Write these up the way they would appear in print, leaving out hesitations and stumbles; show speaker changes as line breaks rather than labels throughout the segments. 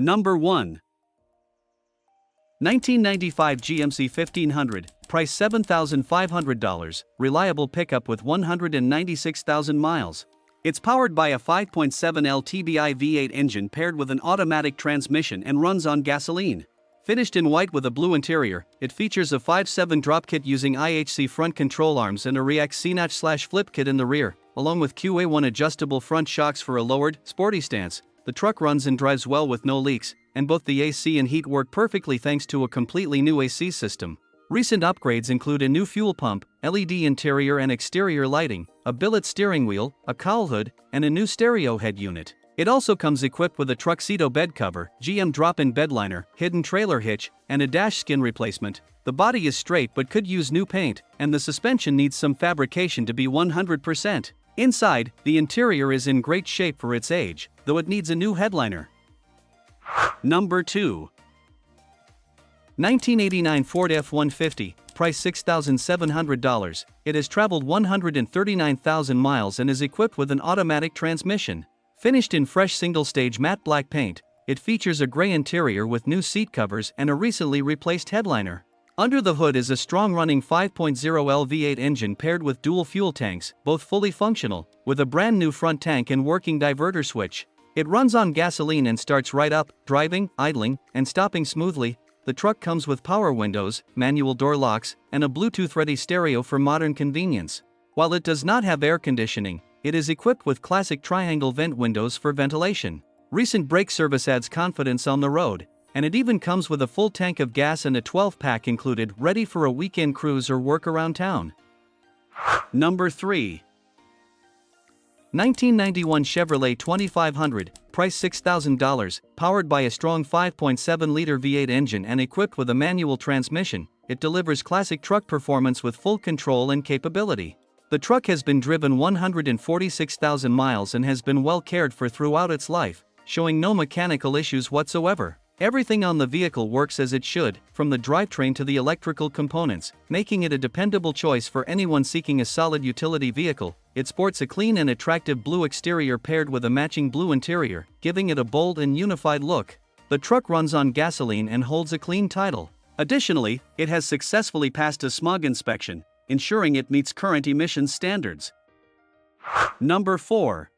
Number 1. 1995 GMC 1500, price $7,500, reliable pickup with 196,000 miles. It's powered by a 5.7L TBI V8 engine paired with an automatic transmission and runs on gasoline. Finished in white with a blue interior, it features a 5.7 drop kit using IHC front control arms and a React C-notch/flip kit in the rear, along with QA1 adjustable front shocks for a lowered, sporty stance. The truck runs and drives well with no leaks, and both the AC and heat work perfectly thanks to a completely new AC system. Recent upgrades include a new fuel pump, LED interior and exterior lighting, a billet steering wheel, a cowl hood, and a new stereo head unit. It also comes equipped with a Truxedo bed cover, GM drop-in bed liner, hidden trailer hitch, and a dash skin replacement. The body is straight but could use new paint, and the suspension needs some fabrication to be 100%. Inside, the interior is in great shape for its age, though it needs a new headliner. Number 2. 1989 Ford F-150, price $6,700. It has traveled 139,000 miles and is equipped with an automatic transmission. Finished in fresh single-stage matte black paint, it features a gray interior with new seat covers and a recently replaced headliner. Under the hood is a strong-running 5.0L V8 engine paired with dual fuel tanks, both fully functional, with a brand new front tank and working diverter switch. It runs on gasoline and starts right up, driving, idling, and stopping smoothly. The truck comes with power windows, manual door locks, and a Bluetooth-ready stereo for modern convenience. While it does not have air conditioning, it is equipped with classic triangle vent windows for ventilation. Recent brake service adds confidence on the road, and it even comes with a full tank of gas and a 12-pack included, ready for a weekend cruise or work around town. Number 3. 1991 Chevrolet 2500, price $6,000, powered by a strong 5.7-liter V8 engine and equipped with a manual transmission. It delivers classic truck performance with full control and capability. The truck has been driven 146,000 miles and has been well cared for throughout its life, showing no mechanical issues whatsoever. Everything on the vehicle works as it should, from the drivetrain to the electrical components, making it a dependable choice for anyone seeking a solid utility vehicle. It sports a clean and attractive blue exterior paired with a matching blue interior, giving it a bold and unified look. The truck runs on gasoline and holds a clean title. Additionally, it has successfully passed a smog inspection, ensuring it meets current emissions standards. Number 4.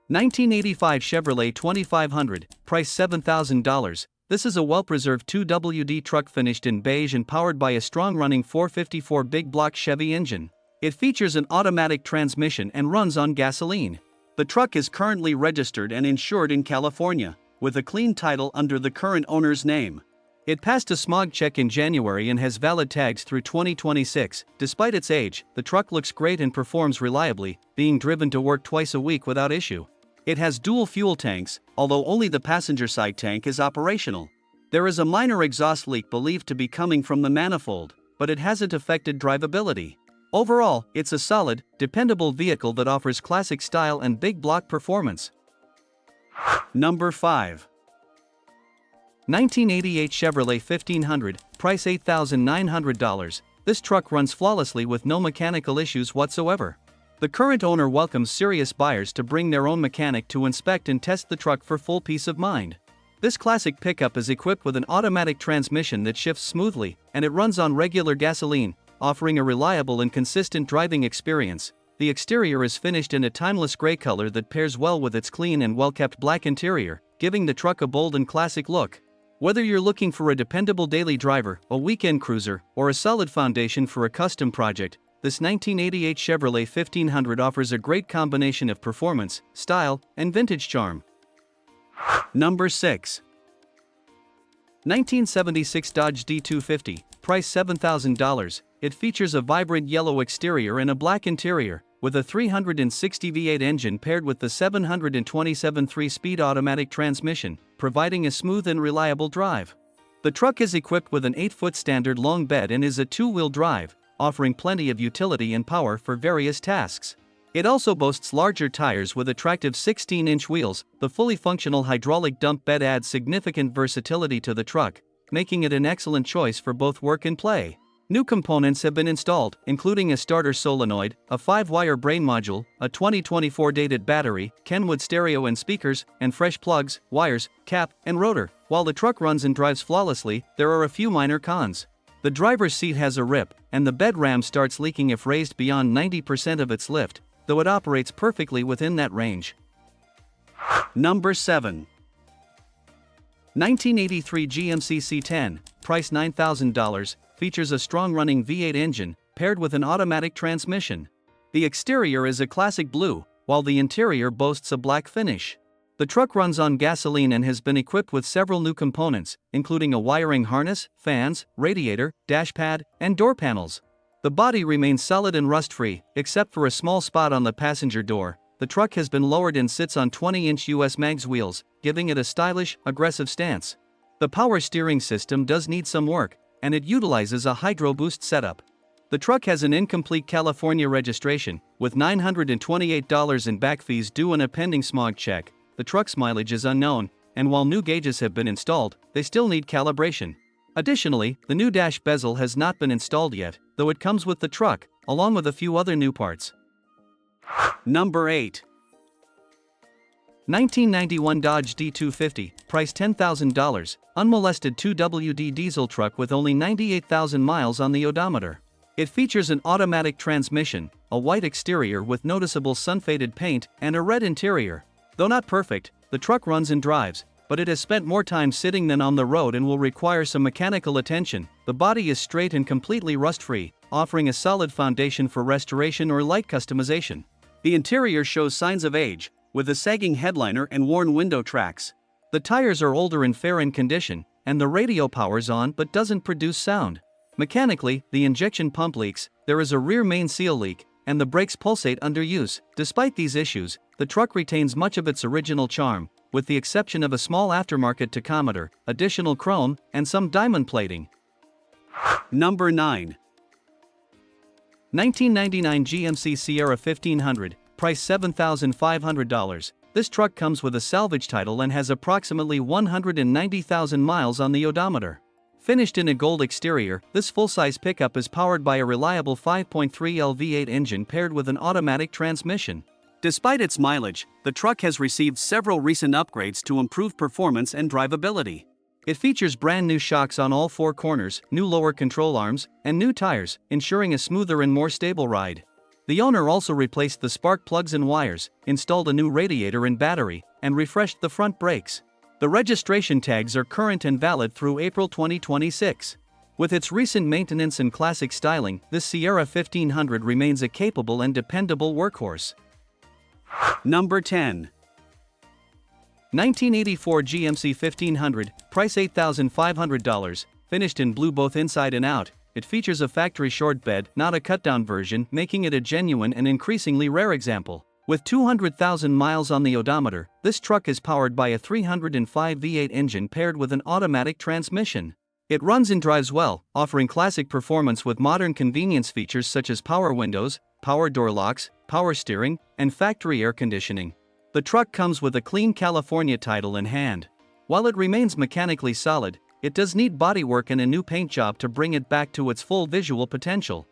1985 Chevrolet 2500, price $7,000. This is a well-preserved 2WD truck finished in beige and powered by a strong-running 454 big block Chevy engine. It features an automatic transmission and runs on gasoline. The truck is currently registered and insured in California, with a clean title under the current owner's name. It passed a smog check in January and has valid tags through 2026. Despite its age, the truck looks great and performs reliably, being driven to work twice a week without issue. It has dual fuel tanks, although only the passenger side tank is operational. There is a minor exhaust leak believed to be coming from the manifold, but it hasn't affected drivability. Overall, it's a solid, dependable vehicle that offers classic style and big block performance. Number 5. 1988 Chevrolet 1500, price $8,900. This truck runs flawlessly with no mechanical issues whatsoever. The current owner welcomes serious buyers to bring their own mechanic to inspect and test the truck for full peace of mind. This classic pickup is equipped with an automatic transmission that shifts smoothly, and it runs on regular gasoline, offering a reliable and consistent driving experience. The exterior is finished in a timeless gray color that pairs well with its clean and well-kept black interior, giving the truck a bold and classic look. Whether you're looking for a dependable daily driver, a weekend cruiser, or a solid foundation for a custom project, this 1988 Chevrolet 1500 offers a great combination of performance, style, and vintage charm. Number 6. 1976 Dodge D250, price $7,000. It features a vibrant yellow exterior and a black interior, with a 360 V8 engine paired with the 727 3-speed automatic transmission, providing a smooth and reliable drive. The truck is equipped with an 8-foot standard long bed and is a 2-wheel drive, offering plenty of utility and power for various tasks. It also boasts larger tires with attractive 16-inch wheels. The fully functional hydraulic dump bed adds significant versatility to the truck, making it an excellent choice for both work and play. New components have been installed, including a starter solenoid, a 5-wire brain module, a 2024 dated battery, Kenwood stereo and speakers, and fresh plugs, wires, cap, and rotor. While the truck runs and drives flawlessly, there are a few minor cons. The driver's seat has a rip, and the bed ram starts leaking if raised beyond 90% of its lift, though it operates perfectly within that range. Number 7. 1983 GMC C10, price $9,000, features a strong-running V8 engine, paired with an automatic transmission. The exterior is a classic blue, while the interior boasts a black finish. The truck runs on gasoline and has been equipped with several new components, including a wiring harness, fans, radiator, dash pad, and door panels. The body remains solid and rust-free, except for a small spot on the passenger door. The truck has been lowered and sits on 20-inch US mags wheels, giving it a stylish, aggressive stance. The power steering system does need some work, and it utilizes a hydro boost setup. The truck has an incomplete California registration, with $928 in back fees due and a pending smog check. The truck's mileage is unknown, and while new gauges have been installed, they still need calibration. Additionally, the new dash bezel has not been installed yet, though it comes with the truck, along with a few other new parts. Number 8. 1991 Dodge D250, price $10,000, unmolested 2WD diesel truck with only 98,000 miles on the odometer. It features an automatic transmission, a white exterior with noticeable sun-faded paint, and a red interior. Though not perfect, the truck runs and drives, but it has spent more time sitting than on the road and will require some mechanical attention. The body is straight and completely rust-free, offering a solid foundation for restoration or light customization. The interior shows signs of age, with a sagging headliner and worn window tracks. The tires are older and fair in condition, and the radio powers on but doesn't produce sound. Mechanically, the injection pump leaks, there is a rear main seal leak, and the brakes pulsate under use. Despite these issues, the truck retains much of its original charm, with the exception of a small aftermarket tachometer, additional chrome, and some diamond plating. Number 9. 1999 GMC Sierra 1500, price $7,500. This truck comes with a salvage title and has approximately 190,000 miles on the odometer. Finished in a gold exterior, this full-size pickup is powered by a reliable 5.3L V8 engine paired with an automatic transmission. Despite its mileage, the truck has received several recent upgrades to improve performance and drivability. It features brand new shocks on all 4 corners, new lower control arms, and new tires, ensuring a smoother and more stable ride. The owner also replaced the spark plugs and wires, installed a new radiator and battery, and refreshed the front brakes. The registration tags are current and valid through April 2026. With its recent maintenance and classic styling, this Sierra 1500 remains a capable and dependable workhorse. Number 10. 1984 GMC 1500, price $8,500, finished in blue both inside and out. It features a factory short bed, not a cut-down version, making it a genuine and increasingly rare example. With 200,000 miles on the odometer, this truck is powered by a 305 V8 engine paired with an automatic transmission. It runs and drives well, offering classic performance with modern convenience features such as power windows, power door locks, power steering, and factory air conditioning. The truck comes with a clean California title in hand. While it remains mechanically solid, it does need bodywork and a new paint job to bring it back to its full visual potential.